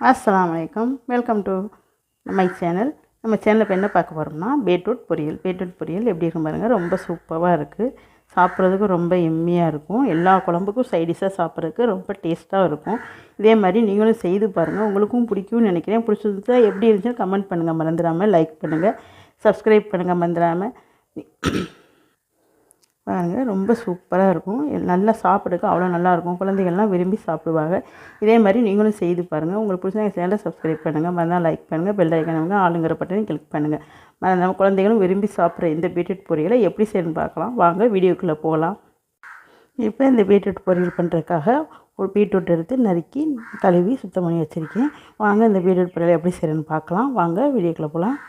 அஸ்ஸலாமு அலைக்கும். Welcome to my channel. நம்ம சேனலில் இப்போ என்ன பார்க்க போகிறோம்னா பீட்ரூட் பொரியல் எப்படி இருக்கும் பாருங்கள். ரொம்ப சூப்பராக இருக்குது. சாப்பிட்றதுக்கு ரொம்ப எம்மியாக இருக்கும். எல்லா குழம்புக்கும் சைடிஷாக சாப்பிட்றதுக்கு ரொம்ப டேஸ்ட்டாக இருக்கும். இதே மாதிரி நீங்களும் செய்து பாருங்கள், உங்களுக்கும் பிடிக்கும்னு நினைக்கிறேன். பிடிச்சது எப்படி இருந்துச்சுன்னு கமெண்ட் பண்ணுங்கள் மறந்துடாமல். லைக் பண்ணுங்கள், சப்ஸ்கிரைப் பண்ணுங்கள் மறந்துடாமல். பாருங்கள், ரொம்ப சூப்பராக இருக்கும். நல்லா சாப்பிட்றதுக்கு அவ்வளோ நல்லாயிருக்கும். குழந்தைகள்லாம் விரும்பி சாப்பிடுவாங்க. இதே மாதிரி நீங்களும் செய்து பாருங்கள். உங்களுக்கு பிடிச்ச எங்கள் சேனலை சப்ஸ்கிரைப் பண்ணுங்கள், மறந்தால் லைக் பண்ணுங்கள், பெல் ஐக்கான ஆளுங்கிற பட்டனை கிளிக் பண்ணுங்கள். நம்ம குழந்தைகளும் விரும்பி சாப்பிட்ற இந்த பீட்ரூட் பொரியலை எப்படி செய்யணும்னு பார்க்கலாம். வாங்க வீடியோக்குள்ளே போகலாம். இப்போ இந்த பீட்ரூட் பொரியல் பண்ணுறதுக்காக ஒரு பீட்ரூட் எடுத்து நறுக்கி கழுவி சுத்தம் பண்ணி வச்சுருக்கேன். வாங்க இந்த பீட்ரூட் பொரியலை எப்படி செய்யணும்னு பார்க்கலாம். வாங்க வீடியோக்குள்ளே போகலாம்.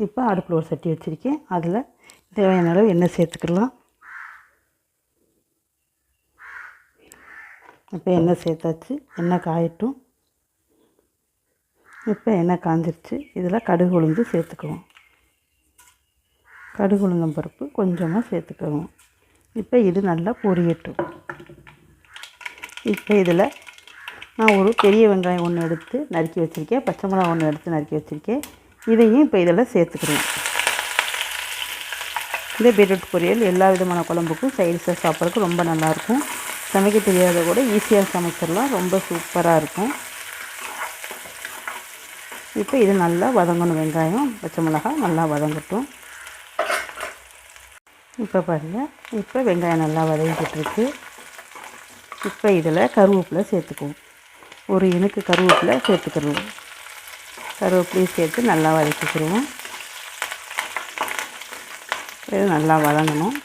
இப்போ அடுப்பில் ஒரு சட்டி வச்சுருக்கேன். அதில் தேவையான அளவு எண்ணெய் சேர்த்துக்கலாம். இப்போ எண்ணெய் சேர்த்தாச்சு. எண்ணெய் காயட்டும். இப்போ எண்ணெய் காஞ்சிருச்சு. இதில் கடுகு உளுந்து சேர்த்துக்குவோம். கடுகு உளுந்தம் பருப்பு கொஞ்சமாக சேர்த்துக்குவோம். இப்போ இது நல்லா பொரியட்டும். இப்போ இதில் நான் ஒரு பெரிய வெங்காயம் ஒன்று எடுத்து நறுக்கி வச்சுருக்கேன். பச்சை மிளகா ஒன்று எடுத்து நறுக்கி வச்சுருக்கேன். இதையும் இப்போ இதில் சேர்த்துக்கிறோம். இந்த பீட்ரூட் பொரியல் எல்லா விதமான குழம்புக்கும் சைடிஷாக சாப்பிட்றதுக்கு ரொம்ப நல்லாயிருக்கும். சமைக்க தெரியாத கூட ஈஸியாக சமைச்சிடலாம். ரொம்ப சூப்பராக இருக்கும். இப்போ இது நல்லா வதங்கணும். வெங்காயம் பச்சை மிளகாய் நல்லா வதங்கட்டும். இப்போ பாருங்கள், இப்போ வெங்காயம் நல்லா வதங்கிட்டுருக்கு. இப்போ இதில் கருவேப்பிலை சேர்த்துக்குவோம். ஒரு இனுக்கு கருவேப்பிலை சேர்த்துக்கிடுவோம். கருவேப்பிலையும் சேர்த்து நல்லா வதக்கிக்கிடுவோம். இது நல்லா வதங்கணும்.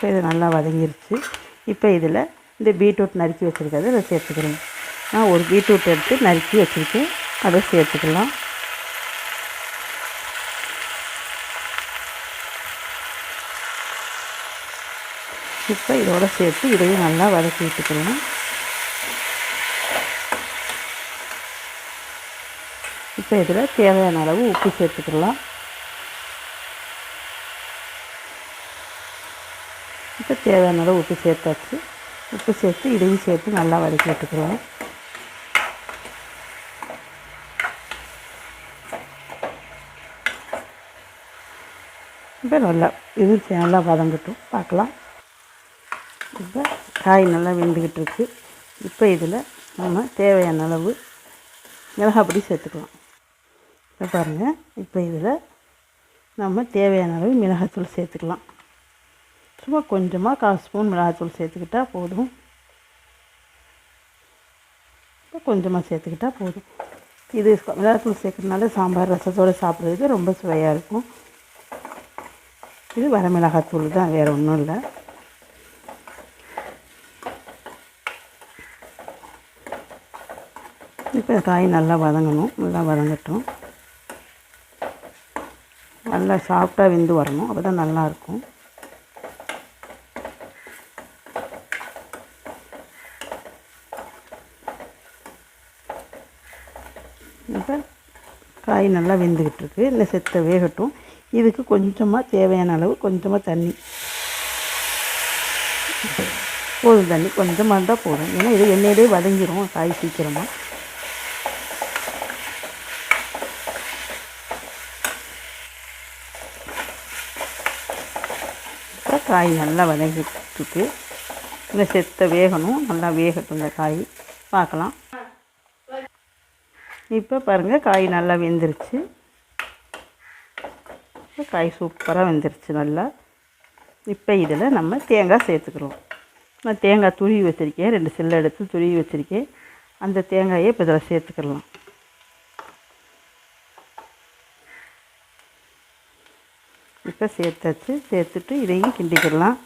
இப்போ இது நல்லா வதங்கிருச்சு. இப்போ இதில் இந்த பீட்ரூட் நறுக்கி வச்சுருக்கிறத அதை சேர்த்துக்கிறேன். நான் ஒரு பீட்ரூட் எடுத்து நறுக்கி வச்சுருக்கேன், அதை சேர்த்துக்கலாம். இப்போ இதோட சேர்த்து இதையும் நல்லா வதக்கி விட்டுக்கிறோம். இப்போ இதில் தேவையான அளவு உப்பு சேர்த்துக்கலாம். இப்போ தேவையான அளவு உப்பு சேர்த்தாச்சு. உப்பு சேர்த்து இதையும் சேர்த்து நல்லா வதக்கி விட்டுக்கிறோம். இப்போ இது நல்லா வதங்கட்டும், பார்க்கலாம். இப்போ காய் நல்லா வெந்துக்கிட்டு இருக்குது. இப்போ இதில் நம்ம தேவையான அளவு மிளகாப்பொடி சேர்த்துக்கலாம். இப்போ பாருங்கள், இப்போ இதில் நம்ம தேவையான அளவு மிளகாய்த்தூள் சேர்த்துக்கலாம். சும்மா கொஞ்சமாக 1/4 ஸ்பூன் மிளகாய்த்தூள் சேர்த்துக்கிட்டால் போதும். இப்போ கொஞ்சமாக சேர்த்துக்கிட்டால் போதும். இது மிளகாய்த்தூள் சேர்க்கறதுனால சாம்பார் ரசத்தோடு சாப்பிட்றதுக்கு ரொம்ப சுவையாக இருக்கும். இது வர மிளகாய்த்தூள் தான், வேறு ஒன்றும் இல்லை. இப்போ காய் நல்லா வதங்கணும். நல்லா வதங்கட்டும். நல்லா சாஃப்டாக வெந்து வரணும், அப்போ தான் நல்லாயிருக்கும். இப்போ காய் நல்லா வெந்துக்கிட்டு இருக்குது. இல்லை செத்த வேகட்டும். இதுக்கு கொஞ்சமாக தேவையான அளவு கொஞ்சமாக தண்ணி போதும். தண்ணி கொஞ்சமாக இருந்தால் போதும். ஏன்னா இது எண்ணெயிலே வதங்கிடும் காய் சீக்கிரமாக. இப்போ காய் நல்லா வதங்கிட்டுருக்கு. இல்லை செத்த வேகணும், நல்லா வேகட்டும் இந்த காய், பார்க்கலாம். இப்போ பாருங்கள், காய் நல்லா வெந்துருச்சு. இப்போ காய் சூப்பராக வெந்துருச்சு நல்லா. இப்போ இதில் நம்ம தேங்காய் சேர்த்துக்கிறோம். நான் தேங்காய் துருவி வச்சுருக்கேன். 2 சில்லு எடுத்து துருவி வச்சுருக்கேன். அந்த தேங்காயை இப்போ இதில் சேர்த்துக்கலாம். இப்போ சேர்த்தாச்சு. சேர்த்துட்டு இதையும் கிண்டிக்கிடலாம்.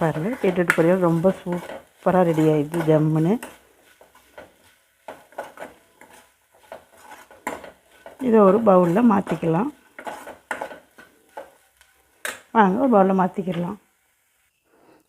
பாருங்கள், பீட்ரூட் பொரியல் ரொம்ப சூப்பராக ரெடி ஆகிடுது ஜம்முன்னு. இதை ஒரு பவுலில் மாற்றிக்கலாம். வாங்க ஒரு பவுலில் மாற்றிக்கிடலாம்.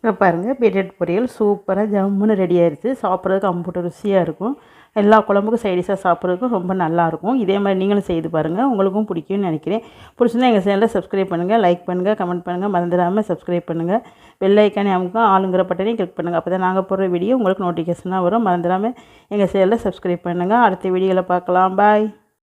இப்போ பாருங்கள் பீட்ரூட் பொரியல் சூப்பராக ஜம்முன்னு ரெடி ஆயிடுச்சு. சாப்பிட்றதுக்கு அம்புட்டு ருசியாக இருக்கும். எல்லா குழம்புக்கும் சைடிஷாக சாப்பிட்றதுக்கும் ரொம்ப நல்லாயிருக்கும். இதே மாதிரி நீங்களும் செய்து பாருங்கள், உங்களுக்கும் பிடிக்கும்னு நினைக்கிறேன். பிடிச்சிருந்தா எங்கள் சேனலை சப்ஸ்கிரைப் பண்ணுங்கள், லைக் பண்ணுங்கள், கமெண்ட் பண்ணுங்கள், மறந்துடாமல் சப்ஸ்கிரைப் பண்ணுங்கள். பெல் ஐக்கானே அமுக்க ஆளுங்கிற பட்டனையும் கிளிக் பண்ணுங்கள். அப்போ தான் நாங்கள் போடுற வீடியோ உங்களுக்கு நோட்டிஃபிகேஷனாக வரும். மறந்துடாமல் எங்கள் சேனலை சப்ஸ்கிரைப் பண்ணுங்கள். அடுத்த வீடியோவில் பார்க்கலாம். பாய்.